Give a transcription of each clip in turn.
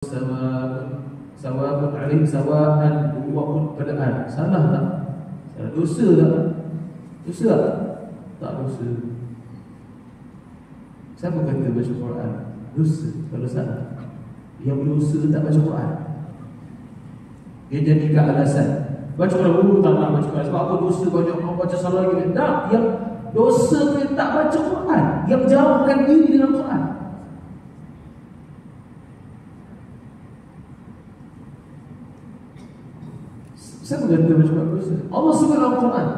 Sawa'un alaihim sawa'an, dua pun keadaan. Salah tak? Salah. Dosa tak? Dosa tak? Tak dosa. Siapa kata baca Quran dosa kalau salah? Yang berdosa tak baca Quran, dia jadikan alasan baca Quran, tak nak baca Quran sebab apa? Dosa banyak, orang baca salah lagi. Tak, yang dosa tu tak baca Quran, yang jauhkan diri dengan Quran. Siapa kata baca Quran dosa? Allah sebut dalam Quran,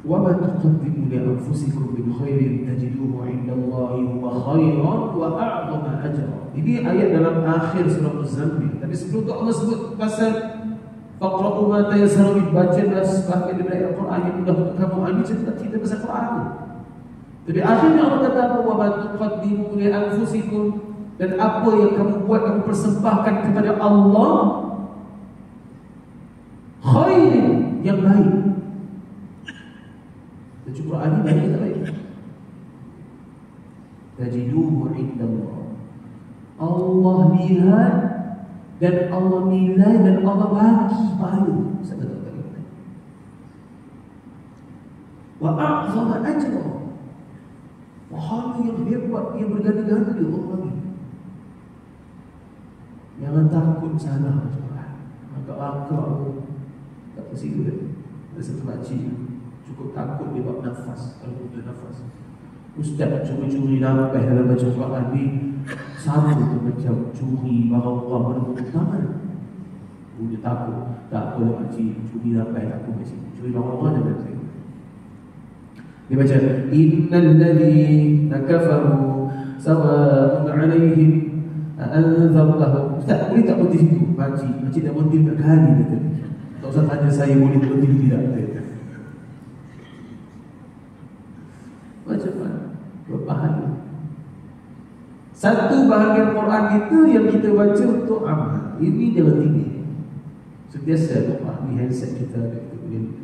وَمَا تُقَدِّمُوا لِأَنفُسِكُمْ مِنْ خَيْرٍ تَجِدُوهُ عِنْدَ اللَّهِ هُوَ خَيْرًا وَأَعْظَمَ أَجْرًا. Ini ayat dalam akhir surah Az-Zamil. Tapi sebelum tu Allah sebut pasal faqra'u ma tayassara min, bacalah sebahagian daripada Al-Quran yang mudah untuk kamu. Ini cerita pasal Quran. Tapi akhirnya Allah kata apa? وَمَا تُقَدِّمُوا لِأَنفُسِكُمْ, dan apa yang kamu buat, kamu persembahkan kepada Allah, khairin, yang baik. Baca Quran ini baik tak baik? Tajiduhu indallah, Allah lihat dan Allah nilai dan Allah bagi pahala. Siapa tahu tak kata? Wa a'zama ajra, pahala yang hebat, yang berganda-ganda dia Allah bagi. Jangan takut salah baca Quran. Agak-agak tak pasti tu. Ada satu makcik cukup takut dia buat nafas. Kalau butuh nafas, ustaz curi-curi nafas dalam baca Quran ni sama tu macam curi barang orang merebut tangan. Dia takut. Tak apa lah makcik, curi nafas tak apa makcik, curi barang orang je makcik. Dia baca innal ladzina kafaru sawa'un 'alaihim a'anzartahum. Ustaz boleh tak berhenti situ? Makcik tak berhenti tak kali kata. Tak usah tanya saya boleh berhenti tidak. Macam mana? Berpahala. Satu bahagian Quran kita yang kita baca untuk amal. Ini jangan tinggi. Sentiasa Quran ni handset kita boleh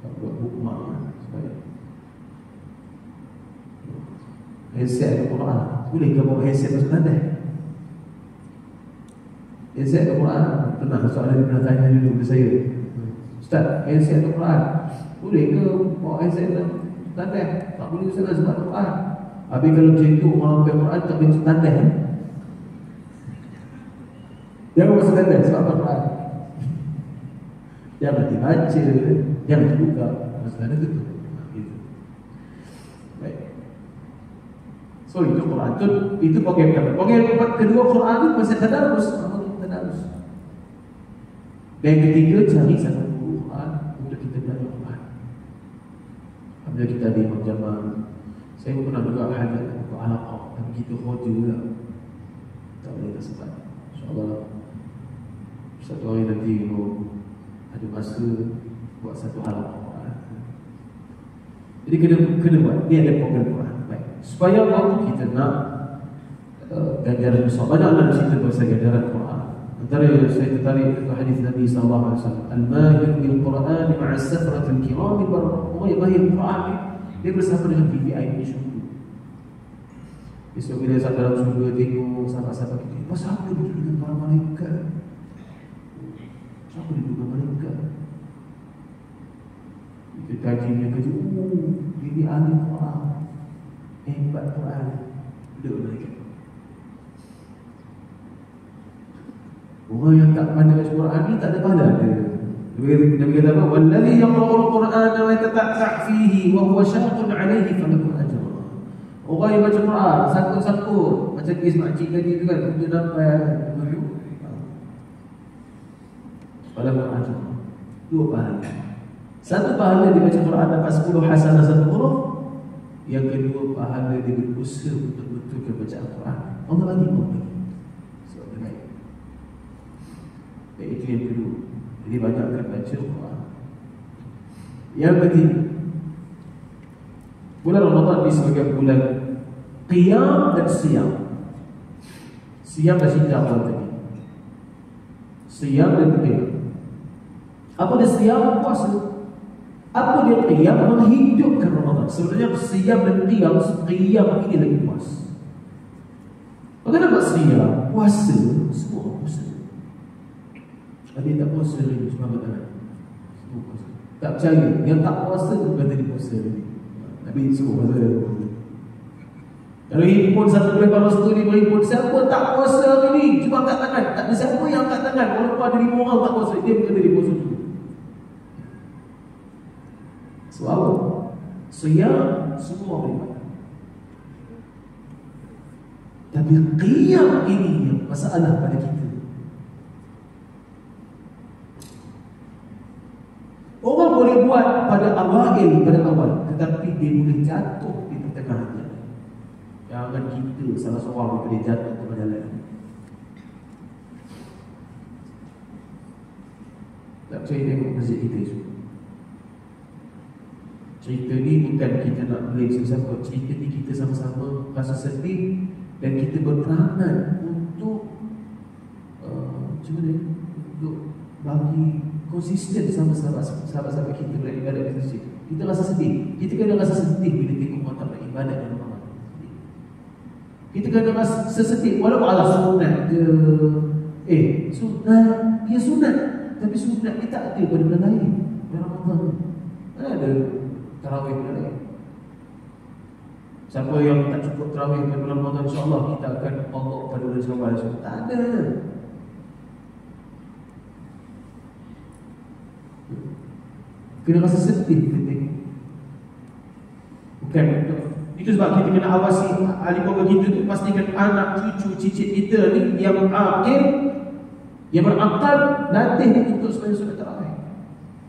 buat bookmark supaya handset Quran. Boleh ke bawa handset masuk tanda? Handset Quran. Pernah soalan dia pernah tanya dulu kepada saya, Ustaz, handset Quran boleh ke bawa handset tanda? Tak boleh Ustaz sebab Quran. Habis kalau macam tu orang ambil Quran tak boleh tanda. Jangan masuk tanda sebab Quran. Jangan dibaca, jangan dibuka. Masuk tanda tu. Baik. So itu Quran itu program pertama. Program kedua Quran itu pasal tadarus. Dan yang ketiga, cari satu Quran untuk kita belajar Quran. Apabila kita ada Imam Jamal, saya pun pernah juga hadir untuk Alaqah, tapi kita khoja juga tak boleh tersebat. InsyaAllah satu hari nanti ada masa buat satu Alaqah Quran. Jadi kena buat. Dia ada program Quran. Baik. Supaya apa? Kita nak ganjaran besar. Banyaklah cerita pasal ganjaran Quran. Antara saya tertarik ke hadis Nabi sallallahu alaihi wasallam, al-mahir bil Quran ma'a as-safratil kiram bil-barr. Orang yang mahir Quran ni, dia bersama dengan VIP syurga. Besok bila dalam syurga tengok sahabat-sahabat kita, pasal apa duduk dengan para malaikat? Siapa duduk dengan malaikat? Kita kajinya kerja, ini ahli Quran, hebat Quran, duduk malaikat. Orang yang tak pandai baca Quran ni tak ada pahala dia. Nabi kata apa? Wallazi yaqra'ul Qur'ana wa yatata'ta' fihi wa huwa syaqqun 'alaihi falahu ajr. Orang yang baca Quran sangkut-sangkut macam kes makcik tadi tu kan, untuk dapat falahu ajr. Dua pahala. Satu pahala dia baca Quran dapat 10 hasanah 1 huruf. Yang kedua pahala dia berusaha untuk betulkan bacaan Quran. Allah bagi apa? Itu yang kedua. Jadi banyakkan baca Quran. Yang ketiga, bulan Ramadan ini sebagai bulan qiyam dan siyam. Siyam dah cerita awal tadi. Siyam dan qiyam. Apa dia siyam? Puasa. Apa dia qiyam? Menghidupkan Ramadan. Sebenarnya siyam dan qiyam ini lagi puas. Maka nak seria, puasa, semua puasa. Ada yang tak puasa lagi, semangat tangan. Semua puasa. Tak percaya, yang tak puasa tu kata dia puasa lagi. Nabi suruh puasa. Kalau himpun satu lepas lepas tu dia berhimpun, siapa tak puasa hari ni? Cuma angkat tangan. Tak ada siapa yang angkat tangan. Walaupun ada 5 orang tak puasa, dia berkata dia puasa juga. Sebab seria, semua boleh buat. Tapi qiyam ini yang masalah pada kita. Orang boleh buat pada awal, tetapi dia boleh jatuh di pertengahan jalan. Jangan kita salah seorang boleh jatuh ke jalan. Tak percaya tengok masjid kita semua. Cerita ni bukan kita nak beli sesiapa. Cerita ni kita sama-sama rasa sedih dan kita berperanan untuk untuk bagi konsisten sama sahabat-sahabat kita beribadat di masjid. Kita rasa sedih. Kita kena rasa sedih bila tengok orang tak beribadat dalam rumah. Kita kena rasa sedih walaupun Allah sunat je. Sunat, dia sunat. Tapi sunat ni tak ada pada bulan lain. Bulan Ramadan. Mana ada tarawih bulan lain? Siapa yang tak cukup tarawih pada bulan Ramadan, insya-Allah kita akan Allah pada bulan Syawal. Tak ada. Kena rasa sedih kita tengok. Bukan itu sebab kita kena awasi ahli keluarga kita tu, pastikan anak cucu cicit kita ni yang akil, yang berakal, latih untuk sembahyang sunat tarawih.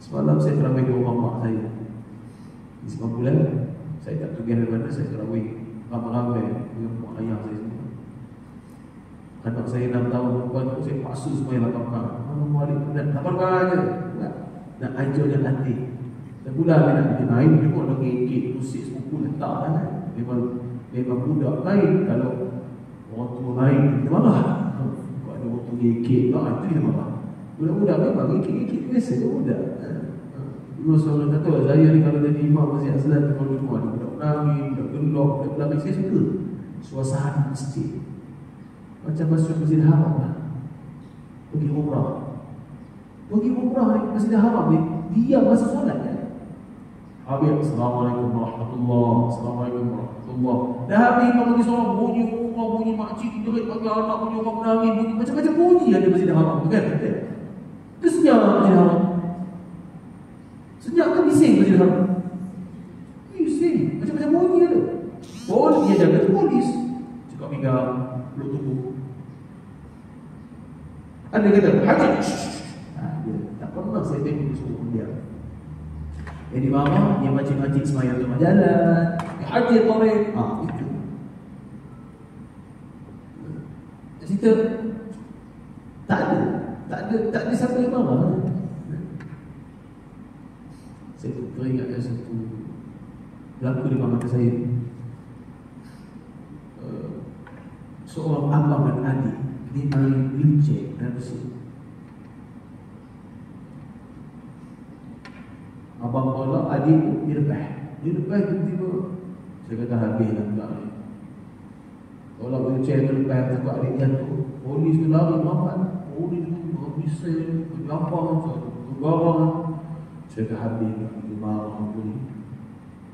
Semalam saya tarawih di rumah mak saya. Di 9 bulan saya tak pergi dari mana, saya tarawih ramai-ramai dengan mak ayah saya semua. Anak saya 6 tahun perempuan tu saya paksa sembahyang 8 rakaat. Mana balik penat 8 rakaat aja. Nak ajar dia latih. Dan pula dia nak bikin main, dia pun nak ngekek, musik sepupu letak kan. Memang budak main. Kalau orang tua main, kita marah. Kalau ada orang tua ngekek, itu dia marah. Budak-budak memang ngekek-ngekek biasa dia budak. Dulu seorang kata, saya ni kalau jadi imam Masjid Azlan, kalau rumah ada budak menangis, budak gelap, budak belakang. Saya suka suasana masjid. Macam masuk Masjid Haram lah. Pergi umrah di Masjid Haram ni, dia masa solat kan. Habis Assalamualaikum warahmatullahi, Assalamualaikum warahmatullahi. Dah habis kalau lagi seorang bunyi umrah, bunyi makcik jerit bagi anak, bunyi orang menangis, bunyi macam-macam bunyi ada Masjid Haram tu kan. Kesenyap Masjid Haram. Senyap kan bising Masjid Haram. Bising, macam-macam bunyi ada. Polis dia jaga tu polis. Cakap pinggang, peluk tubuh. Ada kata, haji. Tak pernah saya tengok dia suruh dia. Yang di bawah, yang macam-macam semayang tengah jalan, yang haji tarik. Itu cerita. Tak ada siapa yang marah. Saya teringat ada satu berlaku di mata saya. Seorang abang dan adik dia main wheelchair dalam masjid. Abang tolak, adik dia lepas tiba-tiba. Saya kata habislah pula ni. Tolak wheelchair tu lepas, takut adik jatuh. Polis tu lari mamat. Polis tu berbising, bergampang, bergarang. Saya kata habislah, dia marah polis.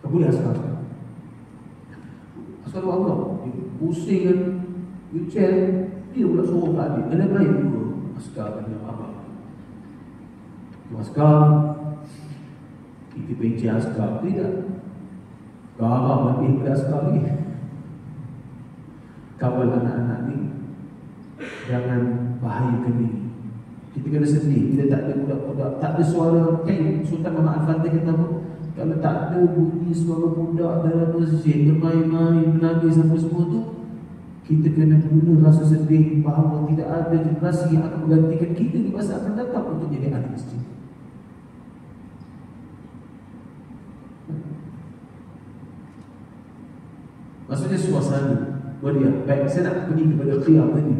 Kemudian askar Allah, dia pusing kan wheelchair, dia pula suruh kat adik. Dia main dua askar dengan abang. Askar kita benci askar, tidak. Garang lebih pada askar lagi. Kawal anak-anak ni, jangan bahayakan diri. Kita kena sedih. Kita tak ada budak-budak, tak ada suara. Sultan Muhammad Al-Fatih kata apa? Kalau tak ada bunyi suara budak dalam masjid bermain-main, menangis apa semua tu, kita kena guna rasa sedih bahawa tidak ada generasi yang akan menggantikan kita di masa akan datang untuk jadi ahli masjid. Maksudnya suasana waria. Baik, saya nak pergi kepada qiyam tadi.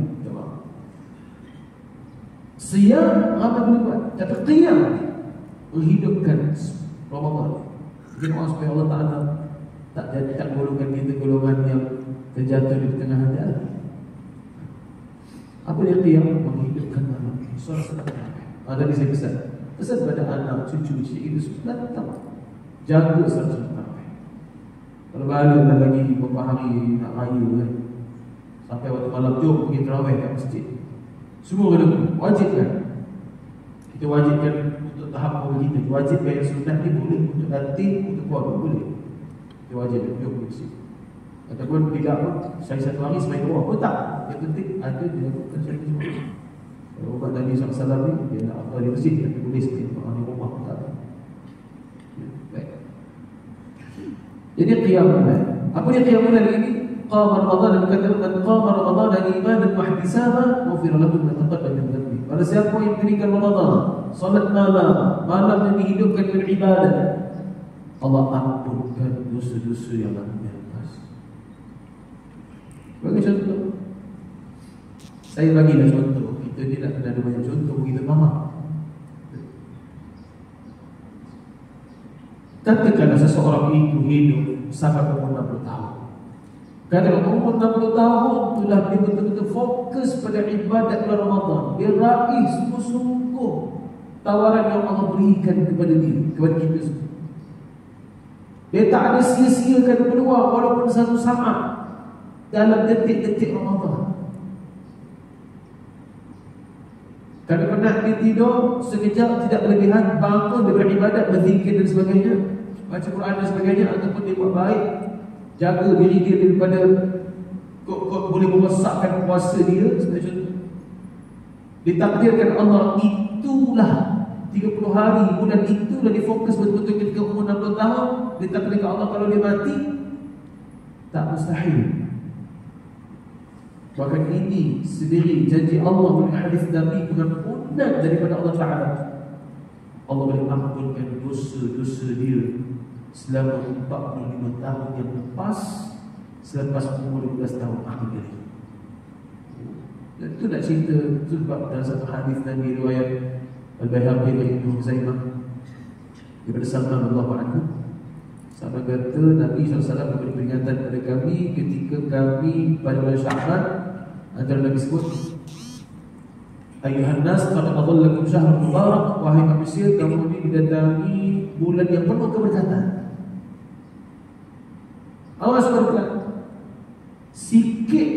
Siyam apa boleh buat? Tapi qiyam menghidupkan Ramadan. Kita mohon supaya Allah Ta'ala tak golongan kita golongan yang terjatuh di tengah jalan. Apa dia qiyam? Menghidupkan malam. Suara salat tarawih. Tadi saya pesan pada anak, cucu, cik itu sudah datang. Jaga salat tarawih. Kalau balik lagi beberapa hari nak raya kan, sampai waktu malam jom pergi tarawih kat masjid. Semua kena wajib kan. Kita wajibkan untuk tahap awal kita. Wajibkan yang sunat ni boleh, untuk nanti, untuk keluarga boleh. Kita wajib jom pergi masjid. Ataupun tidak pun, saya satu hari semai dua pun tak. Yang penting ada dilakukan saya semua. Kalau umat Nabi SAW ni, dia nak apa di masjid, tapi boleh seperti orang di rumah pun tak. Baik. Jadi qiyamul lail. Apa dia qiyamul lail ini? Qama Ramadan, dan kata man qama Ramadan imanan wa ihtisaban ghufira lahu ma taqaddama min dhanbi. Pada siapa yang mendirikan Ramadan, salat malam, malam yang dihidupkan dengan ibadah, Allah ampunkan dosa-dosa yang lalu. Bagi contoh, saya bagilah contoh. Kita tidak kena ada banyak contoh, kita faham. Katakanlah seseorang itu hidup sampai umur 60 tahun. Kalau umur 60 tahun itulah dia betul-betul fokus pada ibadat bulan Ramadan. Dia raih sungguh-sungguh tawaran yang Allah berikan kepada dia, kepada kita semua. Dia tak ada sia-siakan peluang walaupun satu saat dalam detik-detik Ramadan. Kalau penat dia tidur sekejap, tidak berlebihan, bangun dia beribadat, berzikir dan sebagainya, baca Quran dan sebagainya, ataupun dia buat baik, jaga diri dia daripada boleh merosakkan puasa dia, sebagai contoh. Ditakdirkan Allah itulah 30 hari bulan itulah difokus betul-betul ketika umur 60 tahun. Ditakdirkan Allah kalau dia mati, tak mustahil. Bahkan ini sendiri janji Allah oleh hadis Nabi pengampunan daripada Allah Ta'ala. Allah boleh ampunkan dosa-dosa dia selama 45 tahun yang lepas, selepas umur 15 tahun akhir ini. Dan itu nak cerita sebab dalam satu hadis Nabi riwayat Al-Baihaqi dan Ibnu Huzaimah daripada Salman radhiyallahu anhu. Sama kata Nabi SAW memberi peringatan kepada kami ketika kami pada bulan Sya'ban. Antara Nabi sebut, ayuhan nas qad adhallakum syahrul mubarak, wahai manusia, kamu ini didatangi bulan yang penuh keberkatan. Allah SWT sikit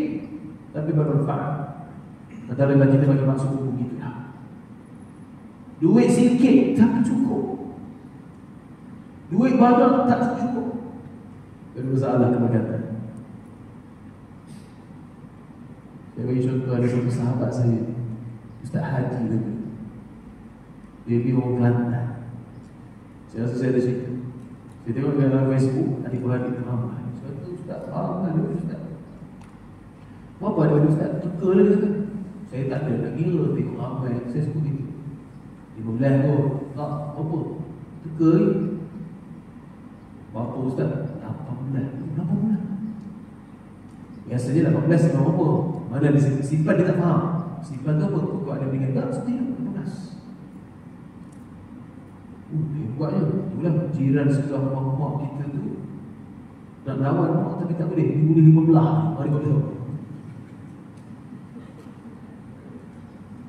tapi bermanfaat. Antara kita bagi maksud begitulah. Duit sikit tapi cukup. Duit banyak tak cukup. Ada masalah keberkatan. Saya bagi contoh, ada satu sahabat saya, Ustaz Haji tadi. Dia pergi orang Kelantan. Saya rasa saya ada cerita. Saya tengok dalam Facebook, adik-beradik ramai. Suatu Ustaz, ramai dia Ustaz. Apa ada Ustaz? Teka lah dia kata. Saya tak ada nak kira, tengok ramai. Saya sebut itu 15 tu, tak apa. Teka ni. Berapa Ustaz? 18. Berapa bulan? Biasanya 18 sebab apa? Mana dia simpan dia tak faham. Simpan tu apa? Kau ada berikan tak? Setia 18. Hebatnya. Itulah jiran sebelah mak-mak kita tu nak lawan mak tapi tak boleh. Dia boleh 15. Mari kau tengok.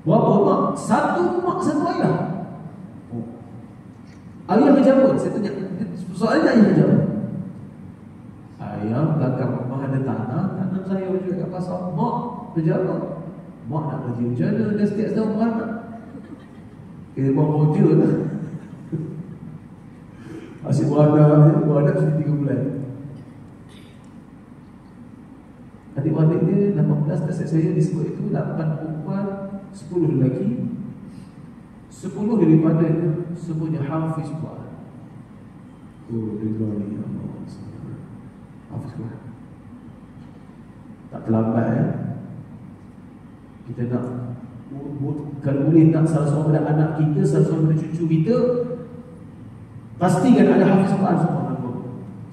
Berapa mak? Satu mak satu ayah. Ayah kerja apa? Saya tanya. Soalnya ayah kerja apa? Ayah belakang rumah ada tanah saya juga kat pasar. Mak kerja apa? Mak nak kerja macam mana? Dah setiap setahun beranak. Kita buat kerja lah. Asyik beranak sudah 3 bulan. Adik-adik dia 18 kasih saya disebut itu 8 perempuan 10 lelaki. 10 daripada semuanya hafiz Quran. Oh, dia ni hafiz Quran. Tak terlambat ya. Kita nak kalau boleh nak salah seorang pada anak kita, salah seorang pada cucu kita, pastikan ada hafiz Quran semua.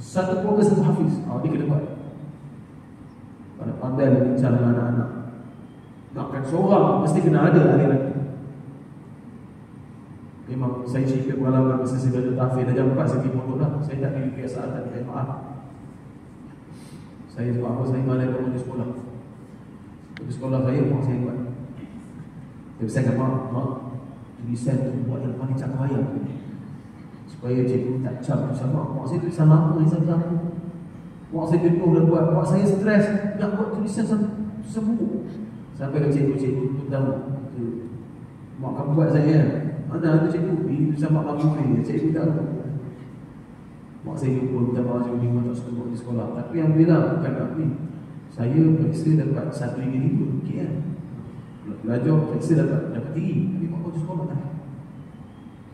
Satu keluarga satu hafiz. Dia kena buat. Pada pandai lah bincang dengan anak-anak. Nakkan seorang mesti kena ada ahli lagi. Memang saya cerita pengalaman masa saya belajar tahfiz dah jam 4 saya pergi pondok dah. Saya tak pergi kebiasaan, tak pergi maaf. Saya sebab apa saya malas bangun di sekolah. Di sekolah saya pun saya buat. Dia pesan mak, tulisan tu buat dalam paling cakap ayam supaya cikgu tak cap sama. Mak saya tulisan lama sama. Mak saya jenuh dah buat, mak saya stres nak buat tulisan sembuh. Sampai ke cikgu tu tahu, mak kamu buat saya. Mana ada cikgu? Ini tulisan mak kamu ni. Cikgu tahu. Mak saya jumpa minta maaf cikgu tak suka buat di sekolah. Tapi yang bilang bukan nak ni. Saya periksa dapat 1.5 kan. Belajar periksa dapat tinggi. Tapi mak kau tu sekolah tak.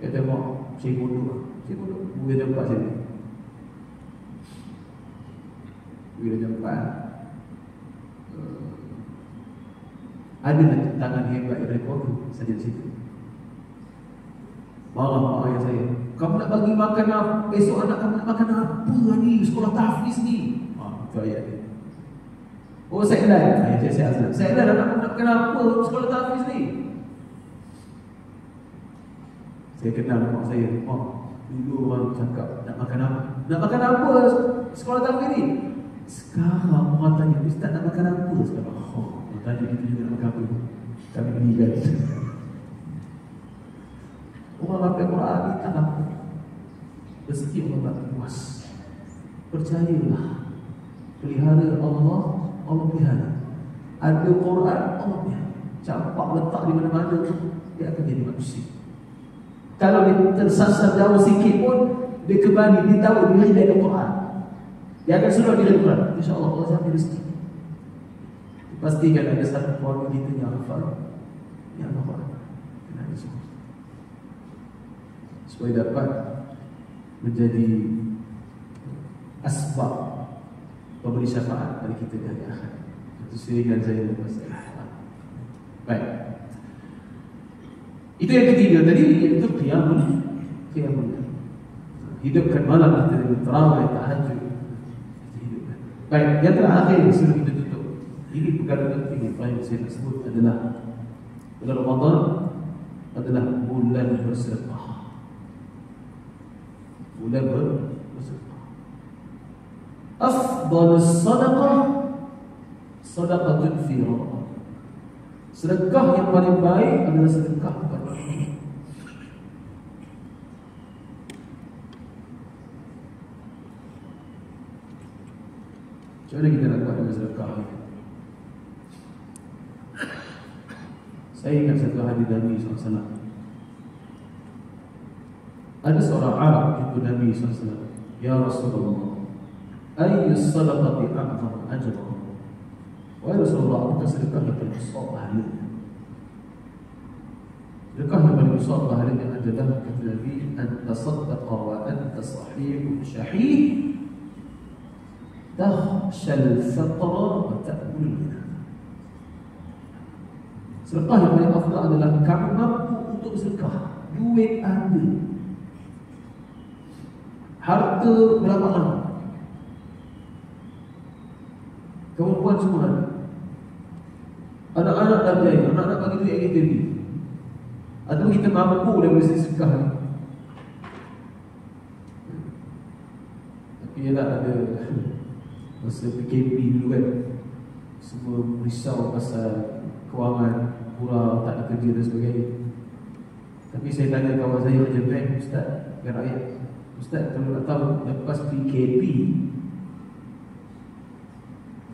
Kata mak, cikgu dulu. Cikgu dulu. Bila jam 4 saya. Bila jam 4 ada tangan hebat yang rekod tu saja di situ. Marah mak ayah saya. Kamu nak bagi makan apa? Esok anak kamu nak makan apa ni? Sekolah tahfiz ni. Itu ayat dia. Oh saya Ilan. Saya Azlan. Saya Ilan anak kamu nak makan apa? Sekolah tahfiz ni. Saya kenal mak saya. Mak, dulu orang cakap nak makan apa? Nak makan apa sekolah tahfiz ni? Sekarang orang tanya, Ustaz nak makan apa sekarang? Orang tanya kita juga nak makan apa? Kami belikan. Orang baca Quran ni tak apa. Rezeki Allah tak puas. Percayalah. Pelihara Allah, Allah pelihara. Ada Quran, Allah pelihara. Campak letak di mana-mana, dia akan jadi manusia. Kalau dia tersasar jauh sikit pun, dia kembali, dia tahu diri dia ada Quran. Dia akan suruh diri Quran. InsyaAllah Allah jamin rezeki. Pastikan ada satu keluarga kita yang hafal, yang hafal. Kena ada semua. Supaya dapat menjadi asbab pemberi syafaat pada kita di hari akhirat. Itu seringan saya lepas saya. Baik. Itu yang ketiga tadi, iaitu qiyamul. Hidupkan malam kita dengan terawih, tahajud. Baik, yang terakhir sebelum kita tutup. Ini perkara penting yang paling saya nak sebut adalah bulan Ramadan adalah bulan bersedekah. Bulan bersedekah. Afdalus sadaqah sadaqatun fi Ramadan. Sedekah yang paling baik adalah sedekah pada Ramadan. Macam mana kita nak buat dengan sedekah ni? Saya ingat satu hadis Nabi SAW. Ada seorang Arab jumpa Nabi SAW. Ya Rasulullah, ayyu sadaqati a'zam ajran? Wahai Rasulullah, apakah sedekah yang paling besar pahalanya? Sedekah yang paling besar pahalanya adalah kata Nabi, anta saddaqa wa anta sahihun syahih takhshal faqra wa ta'kul ghina. Sedekah yang paling afdal adalah kamu mampu untuk bersedekah, duit ada, harta berlapang-lapang, kemampuan semua ada, anak-anak dah berjaya, anak-anak bagi duit yang kita beri, atau kita mampu daripada sedekah ni. Tapi ialah ada masa PKP dulu kan, semua risau pasal kewangan, kurang, tak ada kerja dan sebagainya. Tapi saya tanya kawan saya macam bank, Ustaz, ke rakyat, Ustaz, kalau nak tahu, lepas PKP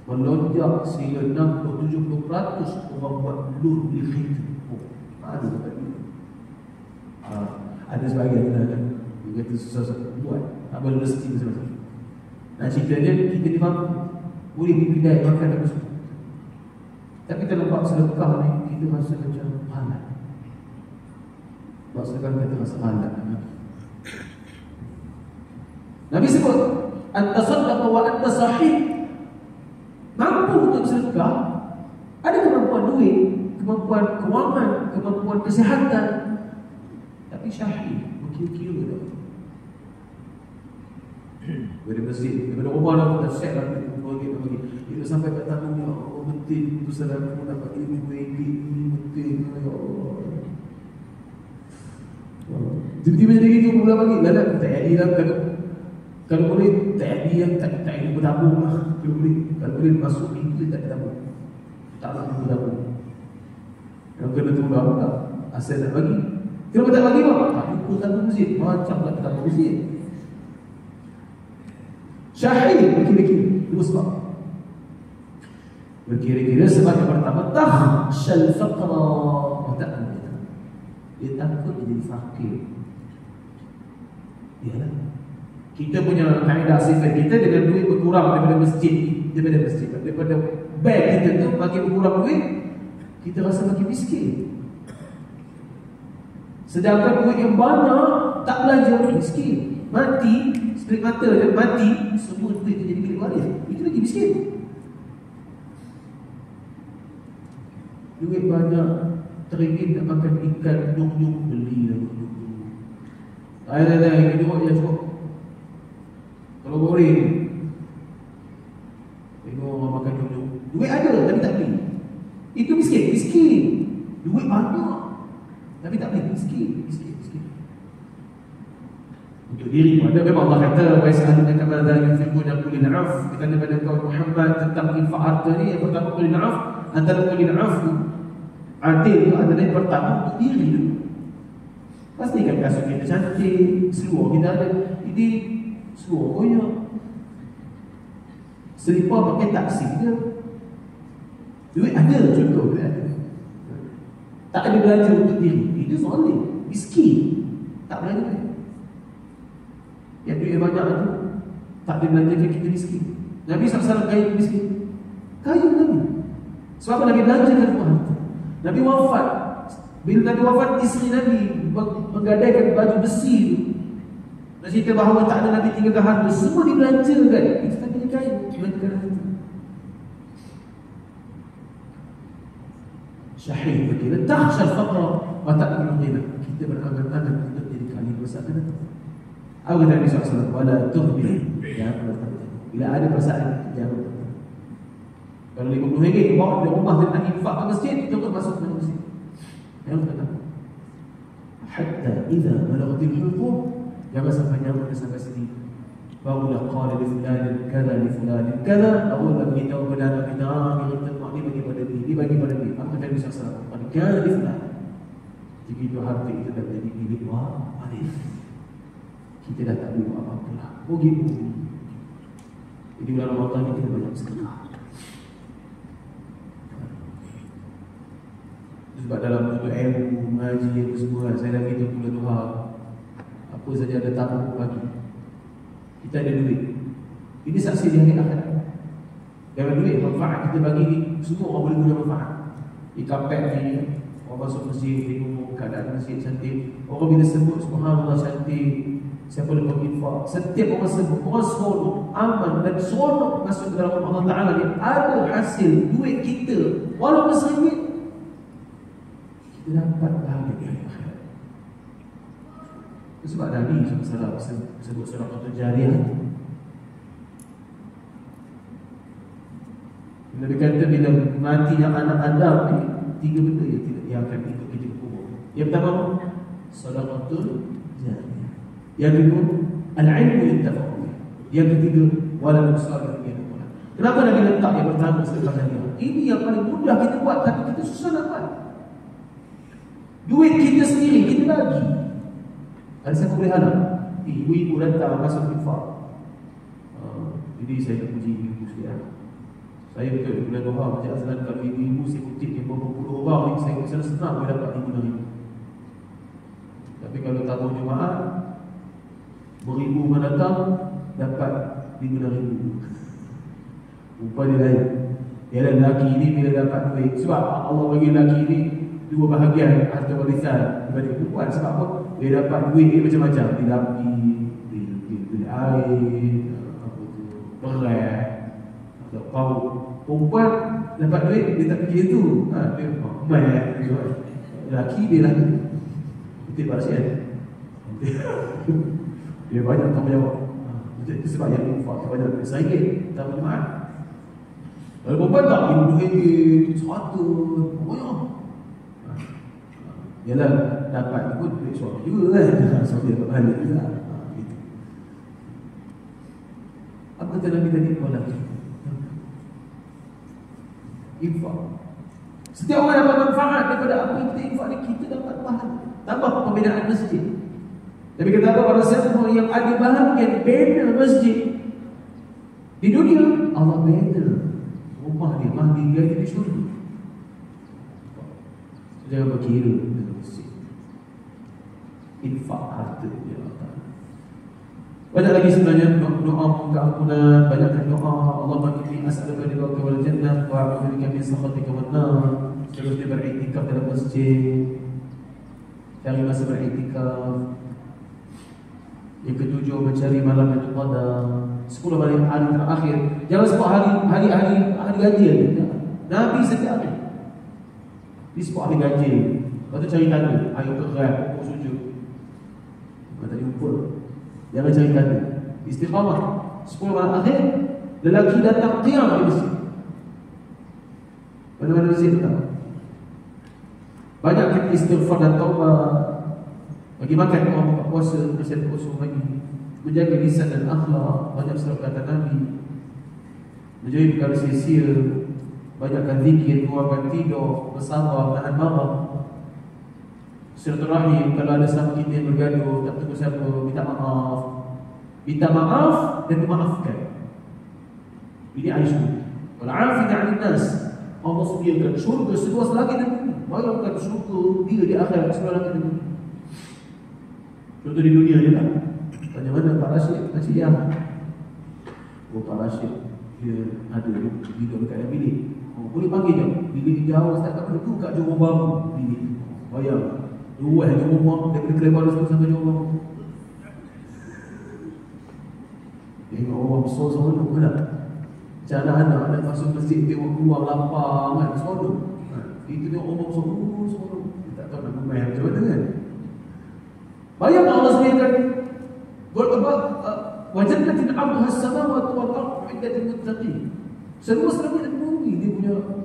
melonjak sehingga 60-70% orang buat loan beli kereta. Mana dapat duit? Ada sebagainya kan. Dia kata susah-susah buat, tak boleh rezeki macam-macam. Nak cerita dia, kita ni mampu, boleh dipindai makan apa semua. Tapi kalau buat sedekah ni, kita rasa macam pahala. Buat sedekah kita rasa pahala. Nabi sebut, anta saddaqa wa anta sahih. Mampu untuk sedekah, ada kemampuan duit, kemampuan kewangan, kemampuan kesihatan, tapi syahih, berkira-kira dah. Dari masjid, daripada rumah dah kita share lah, bagi. Kita sampai kat tamu, ya Allah, betul tu saudara aku dapat RM5, betul, ya Allah. Tiba-tiba jadi gitu, mula bagi, lalat, tak jadi lah. Kalau boleh, tak jadi yang tak ada bertabung lah. Kalau boleh masuk itu, tak ada tabung. Tak nak bertabung. Yang kena tu keluar pula. Asal nak bagi. Kenapa tak bagi pak? Tak lupa tamu masjid. Macam tak tamu masjid. Syahid berkira-kira. Dua sebab. Berkira-kira sebab yang pertama, takhshal faqra wa ta'ala. Dia takut dia jadi fakir. Yalah. Kita punya kaedah sifat kita dengan duit berkurang daripada masjid, daripada bank kita tu makin berkurang duit, kita rasa makin miskin. Sedangkan duit yang banyak tak belajar, miskin. Mati, sekelip mata je mati, semua duit tu jadi milik waris. Itu lagi miskin. Duit banyak, teringin nak makan ikan nyung-nyung, belilah nyung-nyung. Dah, ikan nyung je cukup. Kalau boleh, tengok orang makan nyung-nyung. Duit ada tapi tak beli. Itu miskin. Duit banyak tapi tak beli, miskin. Untuk diri pun ada. Memang Allah kata, wa yas'alunaka madza yunfiquna qul lil 'afw. Kita kepada kaum Muhammad tentang infak harta ni, yang pertama qul lil 'afw. Antara qul lil 'afw adil itu adalah yang pertama untuk diri dulu. Pastikan kasut kita cantik, seluar kita ada. Ini seluar koyak, selipar pakai taksi ke, duit ada contoh dia ada. Tak ada belanja untuk diri, itu soalan miskin, tak belanja. Yang duit banyak tu tak dibelanjakan, kita miskin. Nabi SAW kaya miskin, kaya Nabi. Sebab apa? Nabi belanjakan semua harta. Nabi wafat, bila Nabi wafat, isteri Nabi menggadaikan baju besi tu. Dan cerita bahawa tak ada Nabi tinggalkan harta, semua dibelanjakan. Itu tadi dia kaya, belanjakan harta. Syahid berkira, takhshal faqra wa ta'lamu ghina. Kita berangan-angan untuk jadi kali besar kan? Apa kata Nabi SAW? Wala tuhbil. Jangan bertanya. Bila ada perasaan, jangan bertanya. Kalau RM50 bawa dari rumah dan nak infak ke masjid, kita masuk ke masjid. Jangan bertanya. Hatta idza balaghatil hulqum, jangan sampai nyamuk sampai sini. Barulah qala li fulanin kadza li fulanin kadza. Barulah beritahu kepada kita, ini bagi pada ini, bagi pada ini. Apa kata Nabi SAW? Kadza li fulan. Jika itu harta itu dah jadi milik waris, kita dah tak boleh buat apa-apa lah. Begitu. Jadi bulan Ramadan ni kita banyak sedekah. Sebab dalam tutup ilmu, mengaji apa semua, saya dah beritahu bulan duha, apa saja ada tamu bagi. Kita ada duit. Ini saksi di hari akhirat. Dengan duit, manfaat kita bagi ni, semua orang boleh guna manfaat. Di kapek ni, orang masuk masjid, tengok keadaan masjid cantik. Orang bila sebut, subhanallah cantik. Siapa lepas infak, setiap orang sebut, orang seronok, aman dan seronok masuk ke dalam Allah Ta'ala ni, ada hasil duit kita, walaupun RM1, kita dapat bahagia di hari akhirat. Sebab Nabi SAW sebut sedekah jariah. Nabi kata bila matinya anak Adam ni, 3 benda yang akan ikut kita ke kubur. Yang pertama, sedekah jariah. Yang kedua, al-ilmu yuntafa'u bih. Yang ketiga, walad salih yadkhul. Kenapa Nabi letak yang pertama sedekah jariah? Ini yang paling mudah kita buat, tapi kita susah nak buat. Duit kita sendiri kita bagi. Ada siapa boleh halang? Ibu-ibu datang masuk infak. Jadi saya nak puji ibu sekalian. Saya betul bulan duha macam Azlan, kalau ibu-ibu saya kutip yang berpuluh orang ni, saya senang boleh dapat RM5,000. Tapi kalau tamu jemaah beribu mendatang dapat RM5,000. Upah dia lain. Ialah lelaki ni bila dapat duit, sebab Allah bagi lelaki ni 2 bahagian harta warisan daripada perempuan. Sebab apa? Dia dapat duit ni macam-macam. Dia beli air, berat, atau pau. Perempuan dapat duit, dia tak fikir tu. Dia main. Lelaki dia lelaki. Betul pasien. Dia banyak tanggungjawab. Itu sebab yang infak banyak duit RM1 tak berjemaah. Kalau perempuan tak RM50, RM100, banyak. Yalah, dapat tu pun duit suami juga kan. Suami dapat balik juga. Gitu. Apa kata Nabi tadi? Wala infak. Setiap orang dapat manfaat daripada apa yang kita infak ni, kita dapat pahala. Tambah pembinaan masjid. Tapi kata apa, para siapa yang ada bahagian bina masjid di dunia, Allah bina rumah dia, mahdi dia di syurga. Jangan berkira dengan masjid. Infak harta ya Allah. Banyak lagi sebenarnya doa minta ampunan, banyakkan doa. Allahumma inni as'aluka ridhaka wal jannah wa a'udzu bika min sakhatika wan nar. Terus dia beriktikaf dalam masjid, cari masa beriktikaf. Yang ketujuh, mencari malam yang qadar, 10 malam hari terakhir. Jangan sebut hari gaji aja. Nabi setiap hari di 10 hari gaji. Lepas tu cari tanda, ayo kerat, pokok sujud. Tak jumpa. Jangan cari tanda. Istiqamah 10 malam akhir, lelaki datang qiyam di masjid. Mana-mana masjid tak? Banyak istighfar dan taubat. Bagi makan orang buka puasa, bersiap kosong lagi. Menjaga lisan dan akhlak, banyak surat kata Nabi. Menjauhi perkara sia-sia, banyakkan zikir, kurangkan tidur, bersabar, tahan marah. Silaturahim, kalau ada sama kita yang bergaduh, tak tahu siapa, minta maaf. Minta maaf dan memaafkan. Ini Aisyah. Wal'afid 'anil nas. Allah sediakan syurga seluas langit dan bumi. Bayangkan syurga dia di akhirat seluas langit dan bumi. Contoh di dunia je lah. Tanya mana Pak Rashid? Macam ya. Oh Pak Rashid, dia ada hidup dekat dalam bilik. Oh, boleh panggil je. Bilik jauh, tak kat mana tu, kat Johor Bahru bilik. Bayang, luas Johor Bahru, daripada Kelabang Rasa sampai Johor Bahru. Tengok orang seronok ke tak? Macam anak-anak nak masuk masjid, tengok keluar lapang kan, seronok. Itu tengok orang seronok. Dia tak tahu nak bermain macam mana kan. Bayang Allah sediakan wa jannatin 'arduha as-samawati wal ardu 'iddat lil-muttaqin. Seluas langit dan bumi dia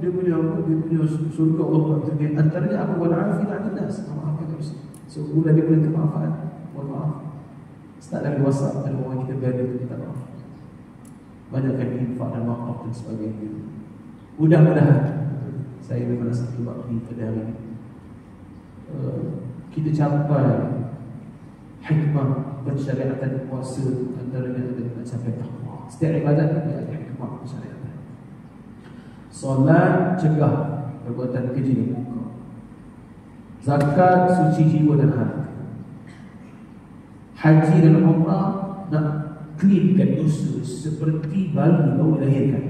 punya surga Allah buat dia. Antaranya apa? Wal 'afina 'anil nas. Maafkan terus. Sebulan dia boleh kemaafan. Mohon maaf. Start dari WhatsApp dan orang kita berada tu minta maaf. Banyakkan infak dan maaf dan sebagainya. Mudah-mudahan saya memang satu bakti pada hari ini kita capai hikmah pensyariatan puasa, antaranya adalah capai takwa. Setiap ibadat ada hikmah pensyariatan. Solat cegah perbuatan keji dan munkar. Zakat suci jiwa dan hati. Haji dan umrah nak cleankan dosa seperti bayi baru dilahirkan.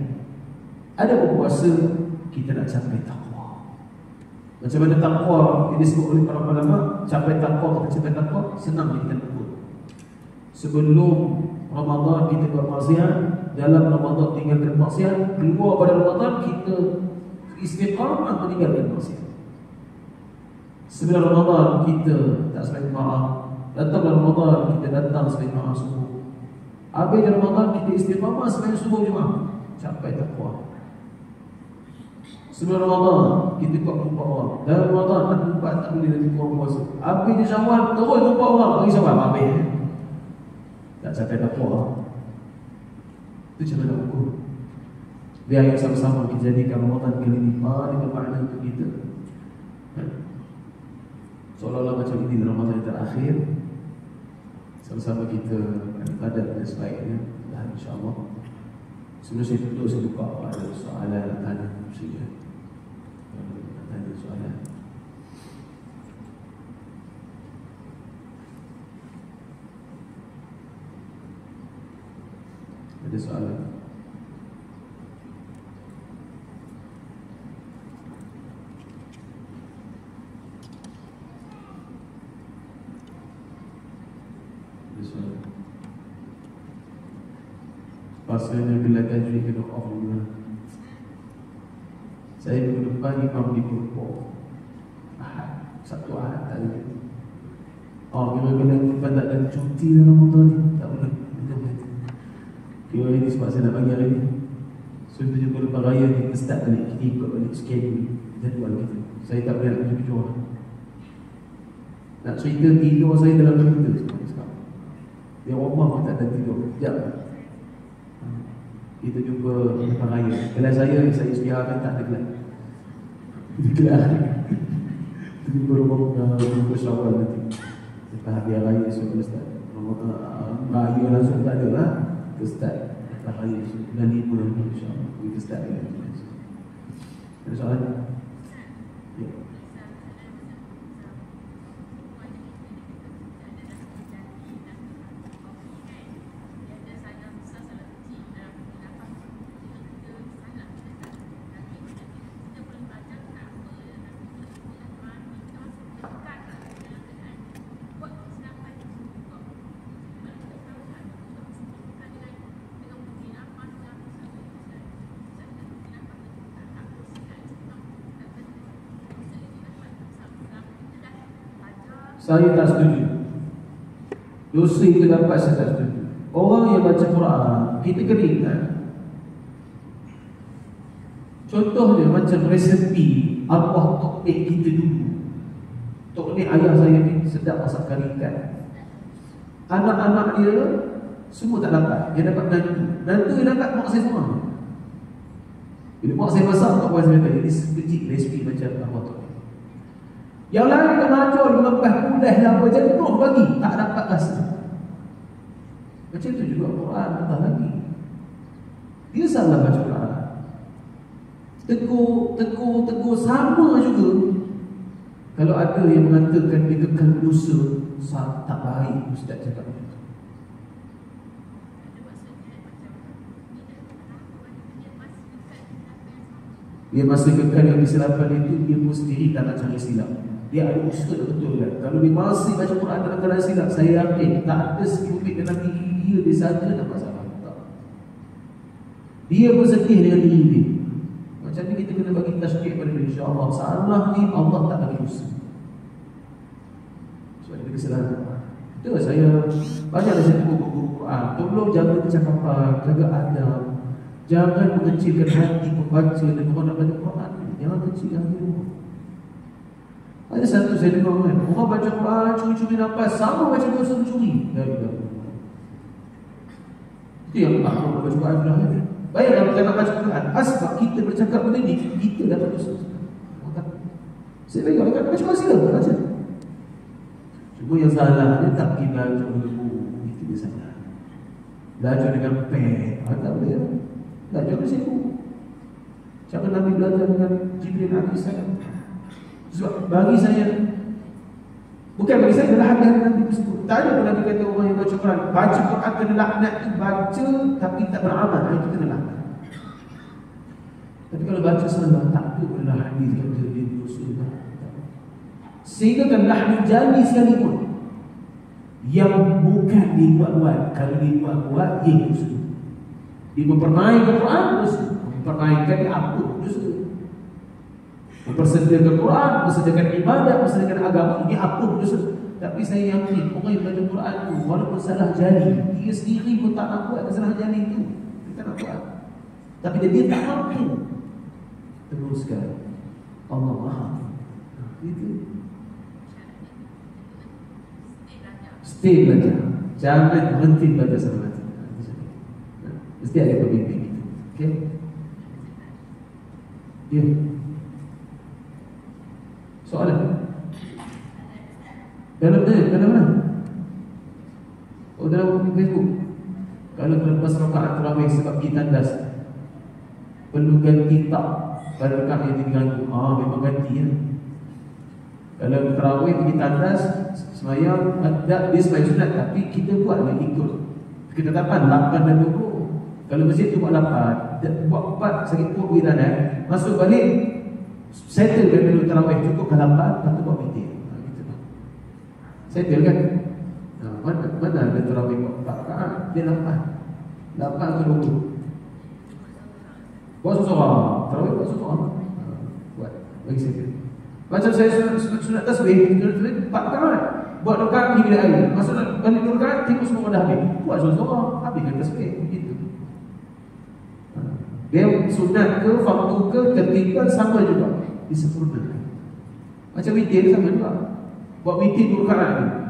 Ada berpuasa kita nak capai takwa. Macam mana takwa yang disebut oleh para ulama, capai takwa, kita capai takwa senang kita sebut. Sebelum Ramadan kita buat maksiat, dalam Ramadan tinggalkan maksiat, keluar pada Ramadan kita istiqamah meninggalkan maksiat. Sebelum Ramadan kita tak sembahyang Jumaat, datang Ramadan kita datang sembahyang Jumaat subuh. Habis Ramadan kita istiqamah sembahyang subuh Jumaat, capai takwa. Sebelum Ramadan kita buat jumpa orang. Dalam Ramadan nak jumpa tak boleh lagi kurang puasa. Habis di Syawal terus jumpa orang bagi Syawal habis. Tak capai takwa. Itu cara nak ukur. Biar yang sama-sama kita jadikan Ramadan kali ini paling bermakna untuk kita. Seolah-olah macam ini Ramadan yang terakhir. Sama-sama kita ibadat dan sebaiknya. Dan insya-Allah. Sebelum saya tutup, saya buka ada soalan nak tanya saja. Ada soalan. Ada soalan. Ada soalan. Pasalnya bila tajwid kena off dulu. Saya minggu depan imam di Purpo Ahad, Sabtu Ahad tak ada. Bila depan tak ada cuti dalam Ramadan ni, tak boleh. Kira ini sebab saya nak bagi hari ni. So itu juga lepas raya kita start balik, kita ikut balik schedule jadual kita. Saya tak boleh nak kerja-kerja. Nak cerita tidur saya dalam kereta sekarang. Dia rumah pun tak ada tidur. Sekejap. Kita jumpa lepas raya. Kelas saya istiharkan tak ada kelas. Itu baru bersyawal nanti. Lepas hadiah raya suruh Ustaz. Raya langsung tak ada lah. Ustaz, lepas raya bulan 5 insyaAllah. Kita start lagi. Ada soalan? Ya. Saya tak setuju. Dosa itu dapat, saya tak setuju. Orang yang baca Quran, kita kena ingat, contohnya macam resepi arwah Tok Nek kita dulu. Tok Nek ayah saya ni sedap masak kari ikan. Anak-anak dia semua tak dapat. Dia dapat nantu dia dapat mak saya semua. Bila mak saya masak, mak saya kata, ini sekecil resepi macam arwah Tok Nek. Yang lain tak ngajur, melepas kudah dan apa jenuh bagi, tak dapat rasa. Macam tu juga Quran, tambah lagi. Dia salah baca Quran. Tegur sama juga. Kalau ada yang mengatakan dia kekal dosa, tak baik Ustaz cakap macam tu. Dia masih kekal yang kesilapan itu, dia pun sendiri tak nak cari silap. Dia ada usaha betul kan. Kalau dia masih baca Quran dalam keadaan silap, saya yakin tak ada sedikit dalam diri dia saja tak masalah. Dia bersedih dengan diri dia. Macam ni kita kena bagi tasbih pada dia. InsyaAllah salah ni Allah tak bagi usaha. Sebab dia kesalahan. Itulah saya banyaklah saya buku Quran. Tolong jaga kecakapan, jaga adab. Jangan mengecilkan hati pembaca dan orang nak baca Quran. Jangan kecilkan hati. Ada satu saya dengar kan, orang baca Quran, curi-curi nafas, sama baca dosa mencuri. Itu yang tak mahu baca Quran dah. Baik kalau kita nak baca Quran, sebab kita bercakap benda ni, kita dapat dosa. Saya bagi orang baca Quran sila, baca. Cuma yang salah, dia tak pergi belajar dulu. Itu dia salah. Belajar dengan pen, tak boleh. Belajar dengan sibuk. Cara Nabi belajar dengan Jibril AS. Sebab bagi saya, bukan bagi saya, adalah hadis Nabi tersebut. Tak ada pun Nabi kata orang yang baca Quran, baca Quran kena laknat tu, baca tapi tak beramal, itu kena laknat. Tapi kalau baca salah, tak ada pun hadis kata dia dosa. Sehingga kan laknat jani sekalipun yang bukan dibuat-buat. Kalau dibuat-buat, ia dosa. Dia mempernaikkan Quran, dosa. Mempernaikkan dia apa, dosa. Mempersediakan Quran, mempersediakan ibadat, mempersediakan agama, ini apa dosa. Tapi saya yakin orang yang belajar Quran itu, walaupun salah jari, dia sendiri pun tak nak buat salah jari itu. Dia tak nak buat. Tapi dia tak mampu. Teruskan. Allah Maha. Itu. Stay belajar. Jangan berhenti belajar sama mati. Mesti ada pembimbing itu. Okay? Ya. Soalan? Dalam mana? Oh, dalam Facebook. Kalau lepas rakaat tarawih sebab kita tandas, perlu ganti tak pada rakaat yang diganggu. Memang ganti ya. Kalau tarawih pergi tandas, semayang ada dia semayang sunat, tapi kita buat lagi ikut ketetapan 8 dan 20. Kalau masjid tu buat 8, buat 4 sakit perut pergi tandas, masuk balik settle kan dulu tarawih, cukup kan 8, lepas tu buat meeting. Gitu lah. Settle kan? Mana ada tarawih buat 4 rakaat, dia 8 atau 20. Buat seorang, tarawih buat seorang. Buat, bagi settle. Macam saya sunat tasbih, 4 rakaat. Buat rakaat ni bila air. Masuk balik 2 rakaat, tengok semua dah habis. Buat seorang, habiskan tasbih. Begitu. Dia sunat ke, fardu ke, tertinggal sama juga. Disempurnakan. Macam witir sama juga. Buat witir 2 rakaat.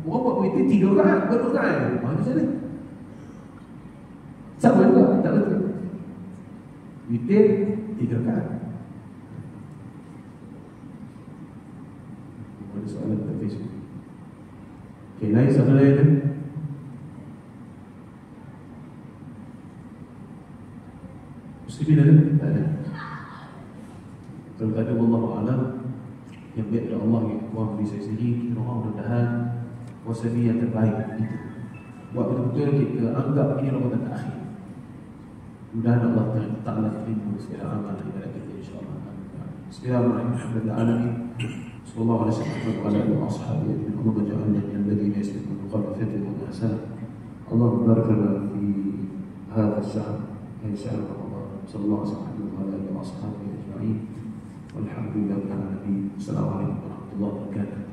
Orang buat witir 3 rakaat, buat 2 rakaat. Macam mana? Sama juga, tak betul. Witir 3 rakaat. soalan kat Facebook. Okay, lain soalan lain kan? Muslimin ada? Tak ada. Kalau tak ada, Wallahu'alam, yang baik dari Allah yang Tuhan beri saya sendiri, kita doa mudah-mudahan puasa ni yang terbaik itu. Buat betul-betul kita anggap ini Ramadan terakhir. Mudah-mudahan Allah Ta'ala terima segala amal ibadat kita, insyaAllah. Bismillahirrahmanirrahim. Sallallahu alaihi wasallam wa ala alihi wa ashabihi min Allah ja'alna min alladhina yasbiquna qabla fajr wa ahsan. Allah barik lana fi hadha ash-shahr, ay shahr Ramadan. Sallallahu alaihi wa ala alihi wa ashabihi ajma'in. Walhamdulillahil alamin. Assalamualaikum warahmatullahi wabarakatuh.